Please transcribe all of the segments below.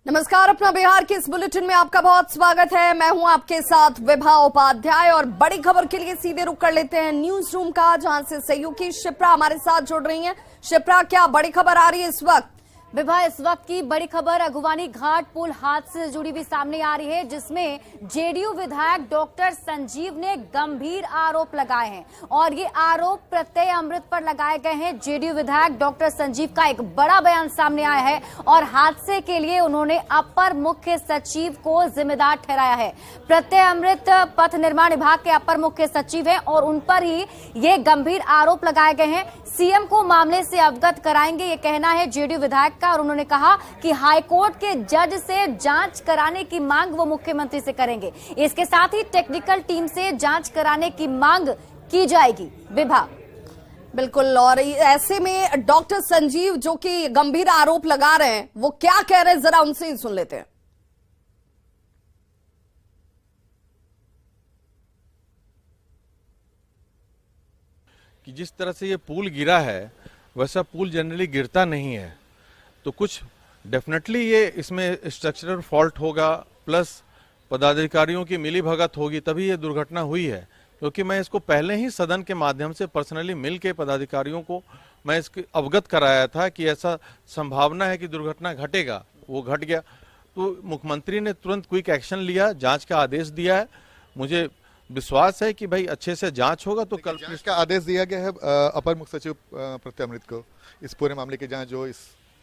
नमस्कार, अपना बिहार के इस बुलेटिन में आपका बहुत स्वागत है। मैं हूं आपके साथ विभा उपाध्याय और बड़ी खबर के लिए सीधे रुख कर लेते हैं न्यूज रूम का, जहां से सहयोगी शिप्रा हमारे साथ जुड़ रही हैं। शिप्रा, क्या बड़ी खबर आ रही है इस वक्त? विभा, इस वक्त की बड़ी खबर अगुवानी घाट पुल हादसे से जुड़ी भी सामने आ रही है, जिसमें जेडीयू विधायक डॉक्टर संजीव ने गंभीर आरोप लगाए हैं और ये आरोप प्रत्यय अमृत पर लगाए गए हैं। जेडीयू विधायक डॉक्टर संजीव का एक बड़ा बयान सामने आया है और हादसे के लिए उन्होंने अपर मुख्य सचिव को जिम्मेदार ठहराया है। प्रत्यय अमृत पथ निर्माण विभाग के अपर मुख्य सचिव हैं और उन पर ही ये गंभीर आरोप लगाए गए हैं। सीएम को मामले से अवगत कराएंगे, ये कहना है जेडीयू विधायक और उन्होंने कहा कि हाईकोर्ट के जज से जांच कराने की मांग वो मुख्यमंत्री से करेंगे। इसके साथ ही टेक्निकल टीम से जांच कराने की मांग की जाएगी। विभा, बिल्कुल। और ऐसे में डॉक्टर संजीव जो कि गंभीर आरोप लगा रहे हैं, वो क्या कह रहे हैं, जरा उनसे ही सुन लेते हैं। कि जिस तरह से ये पुल गिरा है वैसा पुल जनरली गिरता नहीं है, तो कुछ डेफिनेटली ये इसमें स्ट्रक्चरल फॉल्ट होगा, प्लस पदाधिकारियों की मिलीभगत होगी, तभी ये दुर्घटना हुई है। क्योंकि मैं इसको पहले ही सदन के माध्यम से पर्सनली मिल के पदाधिकारियों को मैं इसके अवगत कराया था कि ऐसा संभावना है कि दुर्घटना घटेगा, वो घट गया। तो मुख्यमंत्री ने तुरंत क्विक एक्शन लिया, जांच का आदेश दिया है। मुझे विश्वास है कि भाई अच्छे से जांच होगा। तो कल इसका आदेश दिया गया है अपर मुख्य सचिव प्रत्यय अमृत को इस पूरे मामले की जांच जो इस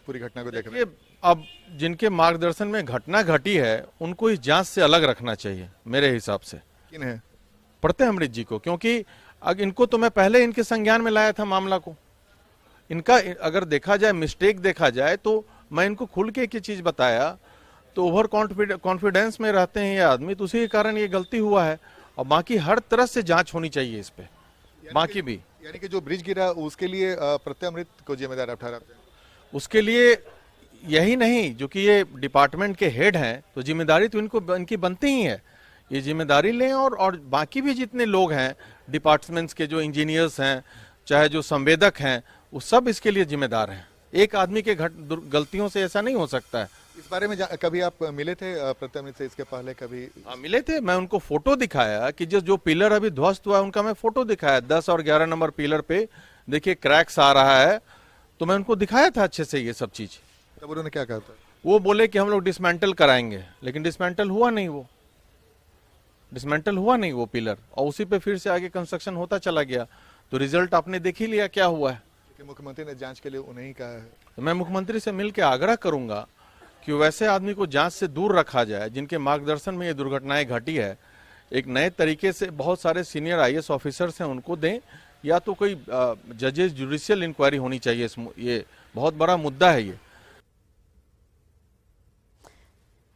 पूरी घटना को देख रहे हैं। अब जिनके मार्गदर्शन में घटना घटी है उनको इस जांच से अलग रखना चाहिए मेरे हिसाब से। किन है? प्रत्यय अमृत जी को, क्योंकि इनको तो मैं पहले इनके संज्ञान में लाया था मामला को। इनका अगर देखा जाए, मिस्टेक देखा जाए, तो मैं इनको खुल के एक ही चीज बताया, तो ओवर कॉन्फिडेंस में रहते हैं ये आदमी, तो उसी के कारण ये गलती हुआ है। और बाकी हर तरह से जांच होनी चाहिए इस पे, बाकी भी। यानी कि जो ब्रिज गिरा उसके लिए प्रत्यय अमृत को जिम्मेदार आप ठहराते हैं? उसके लिए यही नहीं, जो कि ये डिपार्टमेंट के हेड हैं, तो जिम्मेदारी तो इनकी बनती ही है। ये जिम्मेदारी लें और बाकी भी जितने लोग हैं डिपार्टमेंट्स के, जो इंजीनियर्स हैं, चाहे जो संवेदक हैं, वो सब इसके लिए जिम्मेदार हैं। एक आदमी के गलतियों से ऐसा नहीं हो सकता है। इस बारे में कभी आप मिले थे प्रत्यय अमृत से इसके पहले कभी? मिले थे। मैं उनको फोटो दिखाया कि जो पिलर अभी ध्वस्त हुआ है उनका मैं फोटो दिखाया। 10 और 11 नंबर पिलर पे देखिए क्रैक्स आ रहा है, तो मैं उनको दिखाया था अच्छे से ये सब चीज। तब उन्होंने क्या कहा था? वो बोले कि हम लोग डिसमेंटल कराएंगे, लेकिन डिसमेंटल हुआ नहीं वो पिलर, और उसी पे फिर से आगे कंस्ट्रक्शन होता चला गया। तो रिजल्ट आपने देख ही लिया क्या हुआ है। मुख्यमंत्री ने जांच के लिए उन्हें ही कहा है। तो मैं मुख्यमंत्री से मिलकर आग्रह करूंगा कि वैसे आदमी को जांच से दूर रखा जाए जिनके मार्गदर्शन में ये दुर्घटनाएं घटी है। एक नए तरीके से बहुत सारे सीनियर आईएएस ऑफिसर्स हैं, उनको दें, या तो कोई जजेस जुडिशियल इंक्वायरी होनी चाहिए। ये बहुत बड़ा मुद्दा है ये।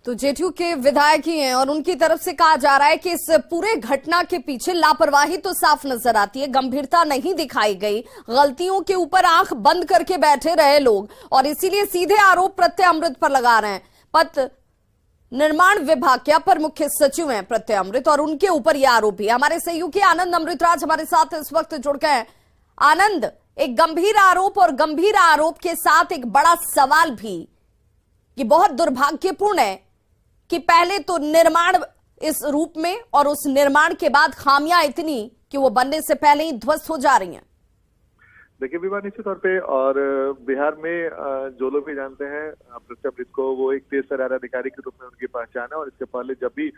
तो जेडीयू के विधायक ही हैं और उनकी तरफ से कहा जा रहा है कि इस पूरे घटना के पीछे लापरवाही तो साफ नजर आती है, गंभीरता नहीं दिखाई गई, गलतियों के ऊपर आंख बंद करके बैठे रहे लोग, और इसीलिए सीधे आरोप प्रत्यय अमृत पर लगा रहे हैं। पथ निर्माण विभाग के अपर मुख्य सचिव हैं प्रत्यय अमृत, और उनके ऊपर यह आरोप है। हमारे सहयोगी आनंद अमृतराज हमारे साथ इस वक्त जुड़ गए हैं। आनंद, एक गंभीर आरोप और गंभीर आरोप के साथ एक बड़ा सवाल भी, कि बहुत दुर्भाग्यपूर्ण है कि पहले तो निर्माण इस रूप में और उस निर्माण के बाद खामियां इतनी कि वो बनने से पहले ही ध्वस्त हो जा रही हैं। देखिए विवाह, निश्चित तौर पे, और बिहार में जो लोग भी जानते हैं प्रत्यय अमृत को, वो एक तेज तर्रार अधिकारी के रूप में उनकी पहचान है। और इसके पहले जब भी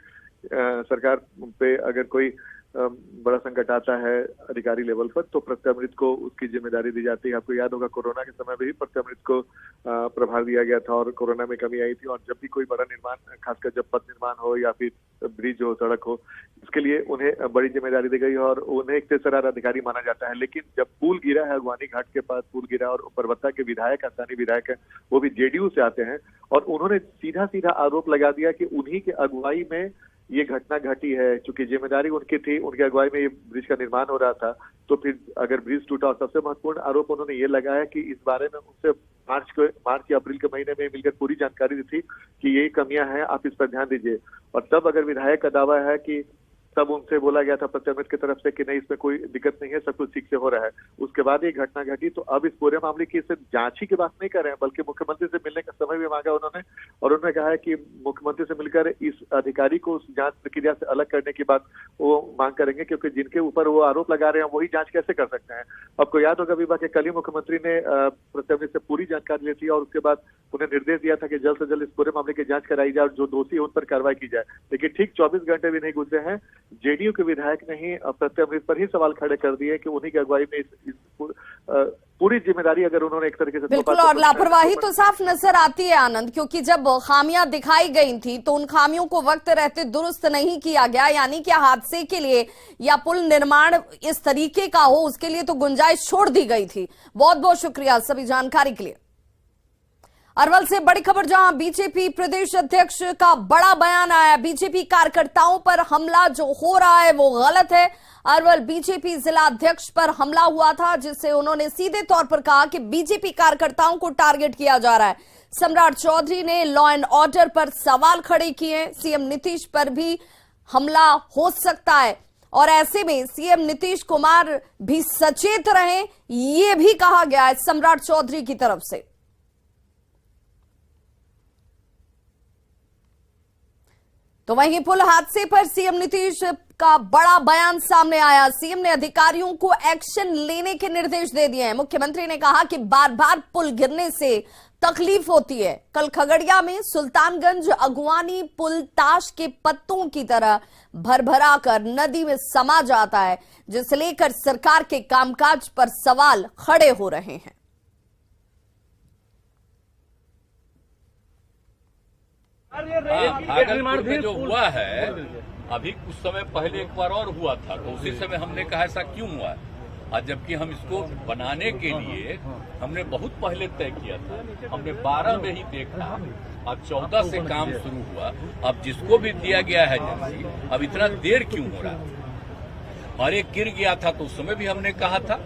सरकार पे अगर कोई बड़ा संकट आता है अधिकारी लेवल पर, तो प्रत्यय अमृत को उसकी जिम्मेदारी दी जाती है। आपको याद होगा कोरोना के समय में भी प्रत्यय अमृत को प्रभार दिया गया था और कोरोना में कमी आई थी। और जब भी कोई बड़ा निर्माण, खासकर जब पथ निर्माण हो या फिर ब्रिज हो, सड़क हो, इसके लिए उन्हें बड़ी जिम्मेदारी दी गई और उन्हें एक तेज तर्रार अधिकारी माना जाता है। लेकिन जब पुल गिरा है, अगवानी घाट के पास पुल गिरा, और परबत्ता के विधायक, स्थानीय विधायक है, वो भी जेडीयू से आते हैं, और उन्होंने सीधा सीधा आरोप लगा दिया कि उन्हीं के अगुवाई में ये घटना घटी है। चूंकि जिम्मेदारी उनकी थी, उनकी अगुवाई में ये ब्रिज का निर्माण हो रहा था, तो फिर अगर ब्रिज टूटा, और सबसे महत्वपूर्ण आरोप उन्होंने ये लगाया कि इस बारे में उनसे मार्च या अप्रैल के महीने में मिलकर पूरी जानकारी दी थी कि ये कमियां हैं, आप इस पर ध्यान दीजिए। और तब अगर विधायक का दावा है कि तब उनसे बोला गया था प्रत्यय अमृत की तरफ से कि नहीं, इसमें कोई दिक्कत नहीं है, सब कुछ ठीक से हो रहा है। उसके बाद ये घटना घटी, तो अब इस पूरे मामले की सिर्फ जांच ही की बात नहीं कर रहे हैं, बल्कि मुख्यमंत्री से मिलने का समय भी मांगा उन्होंने। और उन्होंने कहा है कि मुख्यमंत्री से मिलकर इस अधिकारी को उस जांच प्रक्रिया से अलग करने की बात वो मांग करेंगे, क्योंकि जिनके ऊपर वो आरोप लगा रहे हैं वही जांच कैसे कर सकते हैं। आपको याद होगा विभा के कल ही मुख्यमंत्री ने प्रत्याशी से पूरी जानकारी ली थी और उसके बाद उन्हें निर्देश दिया था कि जल्द से जल्द इस पूरे मामले की जांच कराई जाए और जो दोषी है उन पर कार्रवाई की जाए। लेकिन ठीक 24 घंटे भी नहीं गुजरे हैं, जेडीयू के विधायक ने ही प्रत्याशी पर ही सवाल खड़े कर दिए कि उन्हीं की अगुवाई में इस पूरी जिम्मेदारी अगर उन्होंने एक तरीके से बिल्कुल, और लापरवाही तो साफ नजर आती है आनंद, क्योंकि जब खामियां दिखाई गई थी तो उन खामियों को वक्त रहते दुरुस्त नहीं किया गया, यानी कि हादसे के लिए या पुल निर्माण इस तरीके का हो उसके लिए तो गुंजाइश छोड़ दी गई थी। बहुत बहुत शुक्रिया सभी जानकारी के लिए। अरवल से बड़ी खबर, जहां बीजेपी प्रदेश अध्यक्ष का बड़ा बयान आया। बीजेपी कार्यकर्ताओं पर हमला जो हो रहा है वो गलत है। अरवल बीजेपी जिला अध्यक्ष पर हमला हुआ था, जिससे उन्होंने सीधे तौर पर कहा कि बीजेपी कार्यकर्ताओं को टारगेट किया जा रहा है। सम्राट चौधरी ने लॉ एंड ऑर्डर पर सवाल खड़े किए। सीएम नीतीश पर भी हमला हो सकता है और ऐसे में सीएम नीतीश कुमार भी सचेत रहें, यह भी कहा गया है सम्राट चौधरी की तरफ से। तो वहीं पुल हादसे पर सीएम नीतीश का बड़ा बयान सामने आया। सीएम ने अधिकारियों को एक्शन लेने के निर्देश दे दिए हैं। मुख्यमंत्री ने कहा कि बार बार पुल गिरने से तकलीफ होती है। कल खगड़िया में सुल्तानगंज अगुवानी पुल ताश के पत्तों की तरह भरभरा कर नदी में समा जाता है, जिसे लेकर सरकार के कामकाज पर सवाल खड़े हो रहे हैं। भागलपुर जो हुआ है अभी कुछ समय पहले एक बार और हुआ था, तो उसी समय हमने कहा ऐसा क्यों हुआ है, और जबकि हम इसको बनाने के लिए हमने बहुत पहले तय किया था। हमने 12 में ही देखा, अब 14 से काम शुरू हुआ। अब जिसको भी दिया गया है एजेंसी, अब इतना देर क्यों हो रहा है। और एक गिर गया था तो उस समय भी हमने कहा था,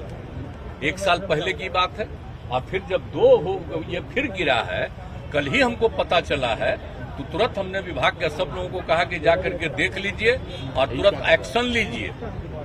1 साल पहले की बात है। और फिर जब 2 हो ये फिर गिरा है, कल ही हमको पता चला है, तो तुरंत हमने विभाग के सब लोगों को कहा कि जाकर के देख लीजिए और तुरंत एक्शन लीजिए।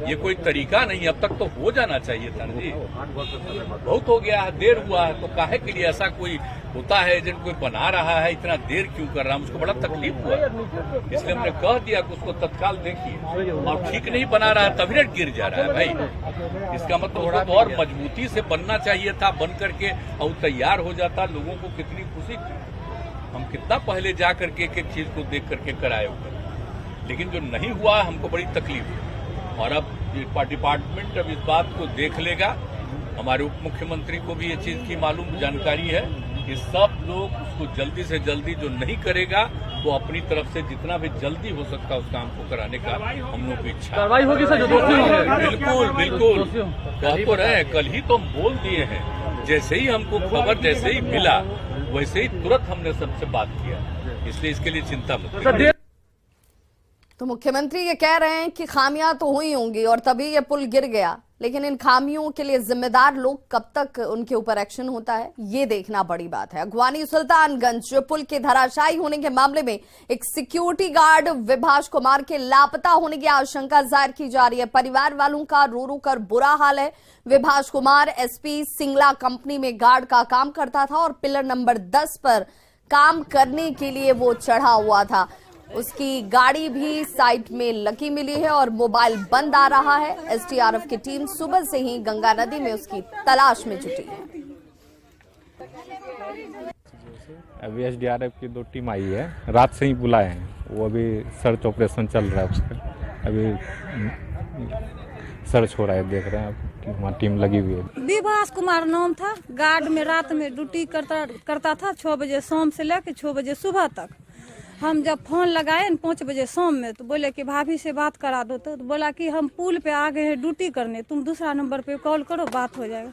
ये कोई तरीका नहीं, अब तक तो हो जाना चाहिए था जी। बहुत हो गया है, देर हुआ है, तो काहे के लिए ऐसा कोई होता है, एजेंट कोई बना रहा है, इतना देर क्यों कर रहा है, उसको बड़ा तकलीफ हुआ। इसलिए हमने कह दिया कि उसको तत्काल देखिए, और ठीक नहीं बना रहा है तभी गिर जा रहा है भाई। इसका मतलब उसको तो और मजबूती से बनना चाहिए था, बन करके और तैयार हो जाता। लोगों को कितनी खुशी थी, हम कितना पहले जा करके एक एक चीज को देख करके कराए होकर, लेकिन जो नहीं हुआ हमको बड़ी तकलीफ है। और अब डिपार्टमेंट अब इस बात को देख लेगा। हमारे उप मुख्यमंत्री को भी ये चीज की मालूम जानकारी है कि सब लोग उसको जल्दी से जल्दी जो नहीं करेगा वो अपनी तरफ से जितना भी जल्दी हो सकता है उस काम को कराने का हम लोग की इच्छा। कार्रवाई होगी सर, जो दोषी होंगे। बिल्कुल बिल्कुल, कह तो रहे, कल ही तो हम बोल दिए हैं। जैसे ही हमको खबर जैसे ही मिला वैसे ही तुरंत हमने सबसे बात किया, इसलिए इसके लिए चिंता मत करिए। तो मुख्यमंत्री ये कह रहे हैं कि खामियां तो हुई होंगी और तभी ये पुल गिर गया, लेकिन इन खामियों के लिए जिम्मेदार लोग कब तक उनके ऊपर एक्शन होता है ये देखना बड़ी बात है। अगवानी सुल्तानगंज पुल के धराशायी होने के मामले में एक सिक्योरिटी गार्ड विभास कुमार के लापता होने की आशंका जाहिर की जा रही है। परिवार वालों का रो रो कर बुरा हाल है। विभास कुमार एसपी सिंगला कंपनी में गार्ड का काम करता था और पिलर नंबर 10 पर काम करने के लिए वो चढ़ा हुआ था। उसकी गाड़ी भी साइट में लगी मिली है और मोबाइल बंद आ रहा है। एसडीआरएफ की टीम सुबह से ही गंगा नदी में उसकी तलाश में जुटी है। अभी एसडीआरएफ की 2 टीम आई है, रात से ही बुलाए हैं, वो अभी सर्च ऑपरेशन चल रहा है उसका, अभी सर्च हो रहा है, देख रहे हैं आप, वहाँ टीम लगी हुई है। विभास कुमार नाम था, गार्ड में रात में ड्यूटी करता था 6 बजे शाम से लेकर 6 बजे सुबह तक। हम जब फोन लगाए 5 बजे शाम में तो बोले कि भाभी से बात करा दो, तो बोला कि हम पुल पे आ गए हैं ड्यूटी करने, तुम दूसरा नंबर पे कॉल करो बात हो जाएगा।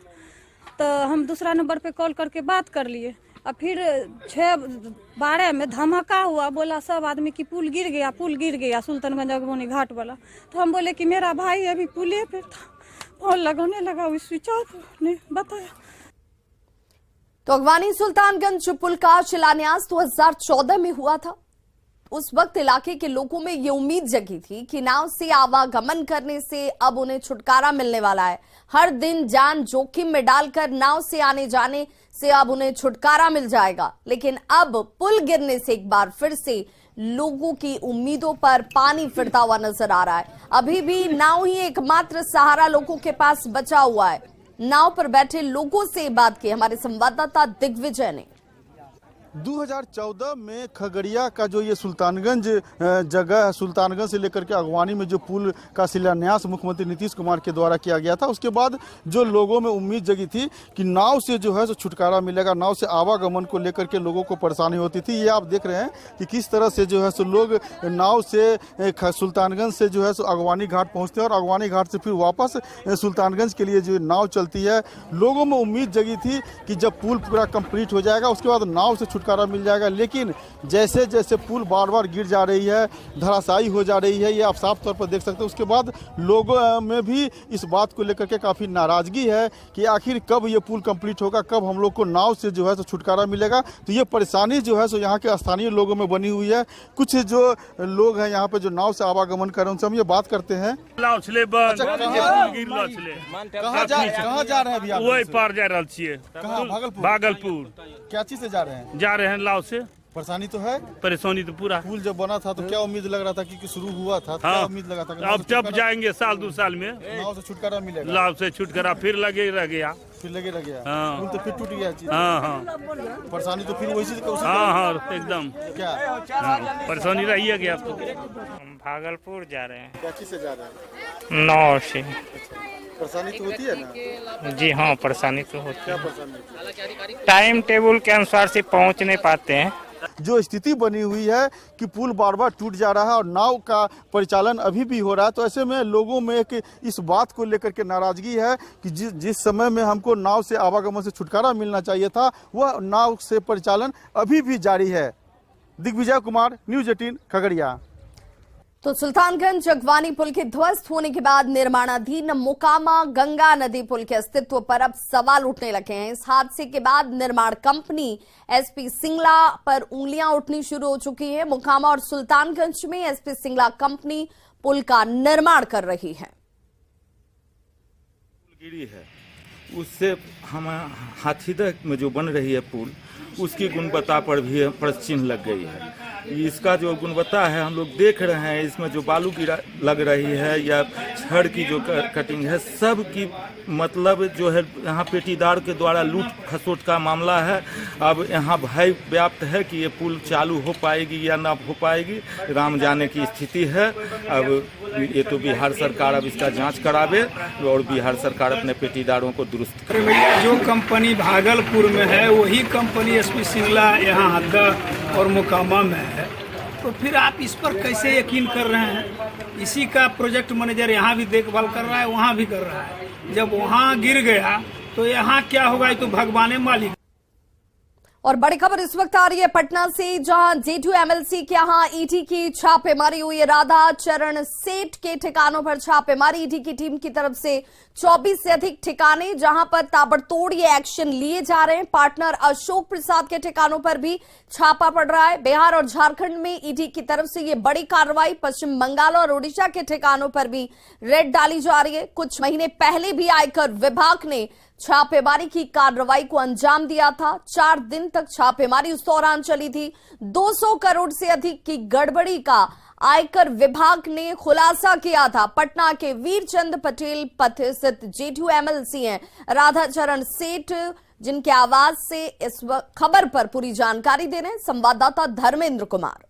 तो हम दूसरा नंबर पे कॉल करके बात कर लिए। और फिर 6:12 में धमाका हुआ, बोला सब आदमी की पुल गिर गया सुल्तानगंज अगवानी घाट वाला। तो हम बोले कि मेरा भाई अभी पुले पे था, फोन लगाने लगा, स्विच ऑफ ने बताया। तो अगवानी सुल्तानगंज पुल का शिलान्यास 2014 में हुआ था। उस वक्त इलाके के लोगों में ये उम्मीद जगी थी कि नाव से आवागमन करने से अब उन्हें छुटकारा मिलने वाला है। हर दिन जान जोखिम में डालकर नाव से आने जाने से अब उन्हें छुटकारा मिल जाएगा। लेकिन अब पुल गिरने से एक बार फिर से लोगों की उम्मीदों पर पानी फिरता हुआ नजर आ रहा है। अभी भी नाव ही एकमात्र सहारा लोगों के पास बचा हुआ है। नाव पर बैठे लोगों से बात की हमारे संवाददाता दिग्विजय ने। 2014 में खगड़िया का जो ये सुल्तानगंज जगह है, सुल्तानगंज से लेकर के अगवानी में जो पुल का शिलान्यास मुख्यमंत्री नीतीश कुमार के द्वारा किया गया था, उसके बाद जो लोगों में उम्मीद जगी थी कि नाव से जो है सो छुटकारा मिलेगा, नाव से आवागमन को लेकर के लोगों को परेशानी होती थी। ये आप देख रहे हैं कि किस तरह से जो है सो लोग नाव से सुल्तानगंज से जो है सो अगवानी घाट पहुँचते हैं और अगवानी घाट से फिर वापस सुल्तानगंज के लिए जो नाव चलती है। लोगों में उम्मीद जगी थी कि जब पुल पूरा कंप्लीट हो जाएगा उसके बाद नाव से छुटकारा मिल जाएगा, लेकिन जैसे जैसे पुल बार बार गिर जा रही है, धराशायी हो जा रही है, ये आप साफ तौर पर देख सकते हैं। उसके बाद लोगों में भी इस बात को लेकर के काफ़ी नाराजगी है कि आखिर कब ये पुल कंप्लीट होगा, कब हम लोग को नाव से जो है सो छुटकारा मिलेगा। तो ये परेशानी जो है सो यहाँ के स्थानीय लोगों में बनी हुई है। कुछ जो लोग हैं यहाँ पे जो नाव से आवागमन कर रहे हैं उनसे हम ये बात करते हैं। कहाँ जा रहे हैं अभी आप? वही पार जा रहा छिए। भागलपुर। क्या चीज से जा रहे हैं? जा रहे हैं लाव से। परेशानी तो है? परेशानी तो पूरा। पुल जब बना था तो क्या उम्मीद लग रहा था कि शुरू हुआ था, क्या उम्मीद लगा था? अब जब जाएंगे साल 2 साल में नाव से छुटकारा मिलेगा। लाव से छुटकारा फिर लगे रह गया। पुल हाँ। तो फिर टूट गया चीज। हाँ। परेशानी तो फिर वैसे हाँ एकदम क्या परेशानी रही गया। तो हम भागलपुर जा रहे हैं। क्या चीज से जा रहे हैं? नाव से। परेशानी तो होती है ना? जी हाँ, परेशानी तो होती क्या है। परेशानी? टाइम टेबल के अनुसार से पहुंच नहीं पाते हैं। जो स्थिति बनी हुई है कि पुल बार बार टूट जा रहा है और नाव का परिचालन अभी भी हो रहा है, तो ऐसे में लोगों में एक इस बात को लेकर के नाराजगी है कि जिस समय में हमको नाव से आवागमन से छुटकारा मिलना चाहिए था, वह नाव से परिचालन अभी भी जारी है। दिग्विजय कुमार, न्यूज़ 18 खगड़िया। तो सुल्तानगंज अगवानी पुल के ध्वस्त होने के बाद निर्माणाधीन मोकामा गंगा नदी पुल के अस्तित्व पर अब सवाल उठने लगे हैं। इस हादसे के बाद निर्माण कंपनी एसपी सिंगला पर उंगलियां उठनी शुरू हो चुकी है। मोकामा और सुल्तानगंज में एसपी सिंगला कंपनी पुल का निर्माण कर रही है। गिरी है, उससे हम हाथीदह में जो बन रही है पुल, उसकी गुणवत्ता पर भी प्रश्न चिन्ह लग गई है। इसका जो गुणवत्ता है हम लोग देख रहे हैं, इसमें जो बालू गिरा लग रही है या छड़ की जो कटिंग है, सब की मतलब जो है यहाँ पेटीदार के द्वारा लूट खसोट का मामला है। अब यहाँ भय व्याप्त है कि ये पुल चालू हो पाएगी या ना हो पाएगी, राम जाने की स्थिति है। अब ये तो बिहार सरकार अब इसका जांच करावे और बिहार सरकार अपने पेटीदारों को दुरुस्त करे। जो कंपनी भागलपुर में है वही कंपनी एसपी सिंगला यहाँ हदह और मोकामा में है, तो फिर आप इस पर कैसे यकीन कर रहे हैं? इसी का प्रोजेक्ट मैनेजर यहाँ भी देखभाल कर रहा है, वहाँ भी कर रहा है। जब वहाँ गिर गया तो यहाँ क्या होगा, ये तो भगवान मालिक। और बड़ी खबर इस वक्त आ रही है पटना से, जहां J2 MLC के यहां ईडी की छापेमारी हुई है। राधा चरण सेठ के ठिकानों पर छापेमारी ईडी की टीम की तरफ से 24 से अधिक ठिकाने, जहां पर ताबड़तोड़ ये एक्शन लिए जा रहे हैं। पार्टनर अशोक प्रसाद के ठिकानों पर भी छापा पड़ रहा है। बिहार और झारखंड में ईडी की तरफ से ये बड़ी कार्रवाई। पश्चिम बंगाल और ओडिशा के ठिकानों पर भी रेड डाली जा रही है। कुछ महीने पहले भी आयकर विभाग ने छापेमारी की कार्रवाई को अंजाम दिया था। 4 दिन तक छापेमारी उस दौरान चली थी। 200 करोड़ से अधिक की गड़बड़ी का आयकर विभाग ने खुलासा किया था। पटना के वीरचंद पटेल पथ स्थित J2 MLC हैं राधा चरण सेठ, जिनके आवाज से इस खबर पर पूरी जानकारी दे रहे हैं संवाददाता धर्मेंद्र कुमार।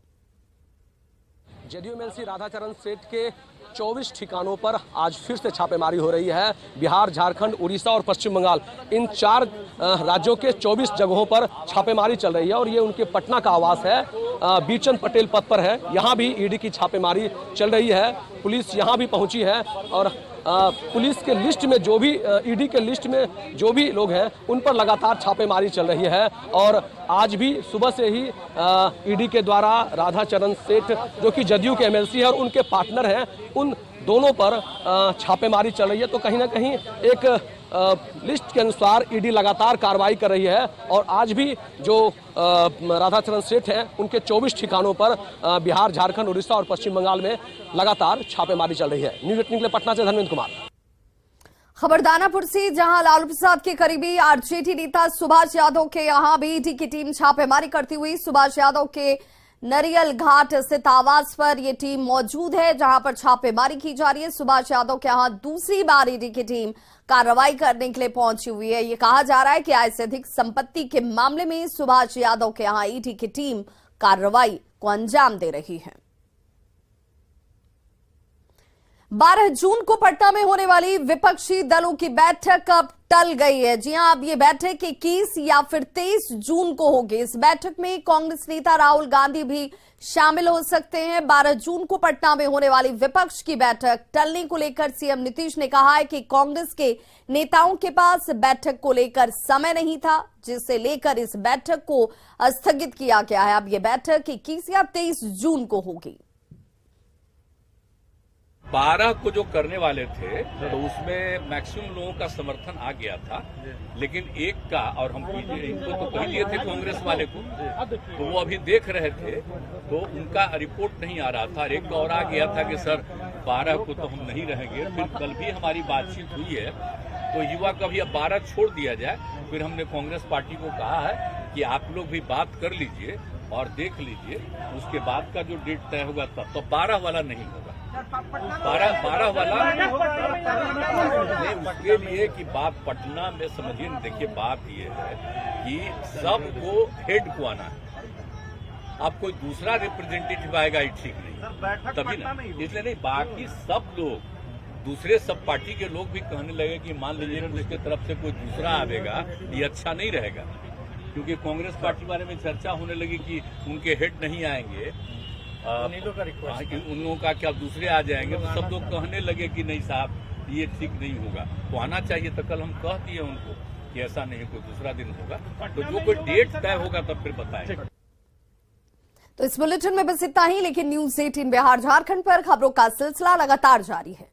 J2 MLC राधा चरण सेठ के 24 ठिकानों पर आज फिर से छापेमारी हो रही है। बिहार, झारखंड, उड़ीसा और पश्चिम बंगाल, इन 4 राज्यों के 24 जगहों पर छापेमारी चल रही है और ये उनके पटना का आवास है, बीरचंद पटेल पथ पर है। यहाँ भी ईडी की छापेमारी चल रही है। पुलिस यहाँ भी पहुँची है और पुलिस के लिस्ट में जो भी ईडी के लिस्ट में जो भी लोग हैं उन पर लगातार छापेमारी चल रही है। और आज भी सुबह से ही ईडी के द्वारा राधा चरण सेठ, जो कि जदयू के MLC है और उनके पार्टनर हैं, उन दोनों पर छापेमारी चल रही है। तो कहीं ना कहीं एक लिस्ट के अनुसार ईडी लगातार कार्रवाई कर रही है। और आज भी जो राधा चरण सेठ हैं उनके 24 ठिकानों पर बिहार, झारखंड, उड़ीसा और पश्चिम बंगाल में लगातार छापेमारी चल रही है। न्यूज़ 18 के लिए पटना से धर्मेंद्र कुमार। खबर दानापुर से, जहां लालू प्रसाद के करीबी आरजेडी नेता सुभाष यादव के यहां भी ईडी की टीम छापेमारी करती हुई। सुभाष यादव के नरियल घाट स्थित आवास पर यह टीम मौजूद है, जहां पर छापेमारी की जा रही है। सुभाष यादव के यहां दूसरी बार ईडी की टीम कार्रवाई करने के लिए पहुंची हुई है। ये कहा जा रहा है कि आय से अधिक संपत्ति के मामले में सुभाष यादव के यहां ईडी की टीम कार्रवाई को अंजाम दे रही है। 12 जून को पटना में होने वाली विपक्षी दलों की बैठक अब टल गई है। जी हां, अब ये बैठक 21 या फिर 23 जून को होगी। इस बैठक में कांग्रेस नेता राहुल गांधी भी शामिल हो सकते हैं। 12 जून को पटना में होने वाली विपक्ष की बैठक टलने को लेकर सीएम नीतीश ने कहा है कि कांग्रेस के नेताओं के पास बैठक को लेकर समय नहीं था, जिसे लेकर इस बैठक को स्थगित किया गया है। अब ये बैठक 21 या 23 जून को होगी। 12 को जो करने वाले थे तो उसमें मैक्सिमम लोगों का समर्थन आ गया था, लेकिन एक का, और हम इनको तो कह दिए थे कांग्रेस वाले को, तो वो अभी देख रहे थे तो उनका रिपोर्ट नहीं आ रहा था। एक का और आ गया था कि सर 12 को तो हम नहीं रहेंगे। फिर कल भी हमारी बातचीत हुई है तो युवा का भी अब 12 छोड़ दिया जाए। फिर हमने कांग्रेस पार्टी को कहा है कि आप लोग भी बात कर लीजिए और देख लीजिए, उसके बाद का जो डेट तय होगा तब। तो 12 वाला नहीं होगा, 12 वाला उसके लिए कि बात पटना में समझिए। देखिए, बात ये है कि सबको हेड को आना है। अब कोई दूसरा रिप्रेजेंटेटिव आएगा ये ठीक नहीं, तभी ना, इसलिए नहीं। बाकी सब लोग, दूसरे सब पार्टी के लोग भी कहने लगे कि मान लीजिए उसके तरफ से कोई दूसरा आवेगा, ये अच्छा नहीं रहेगा। क्योंकि कांग्रेस पार्टी बारे में चर्चा होने लगी कि उनके हेड नहीं आएंगे, उन लोगों का क्या दूसरे आ जाएंगे, तो सब लोग कहने लगे कि नहीं साहब ये ठीक नहीं होगा, तो आना चाहिए। तो कल हम कह दिए उनको कि ऐसा नहीं, कोई दूसरा दिन होगा, तो जो कोई डेट तय होगा तब फिर बताएंगे। तो इस बुलेटिन में बस इतना ही, लेकिन न्यूज़ 18 बिहार झारखंड पर खबरों का सिलसिला लगातार जारी है।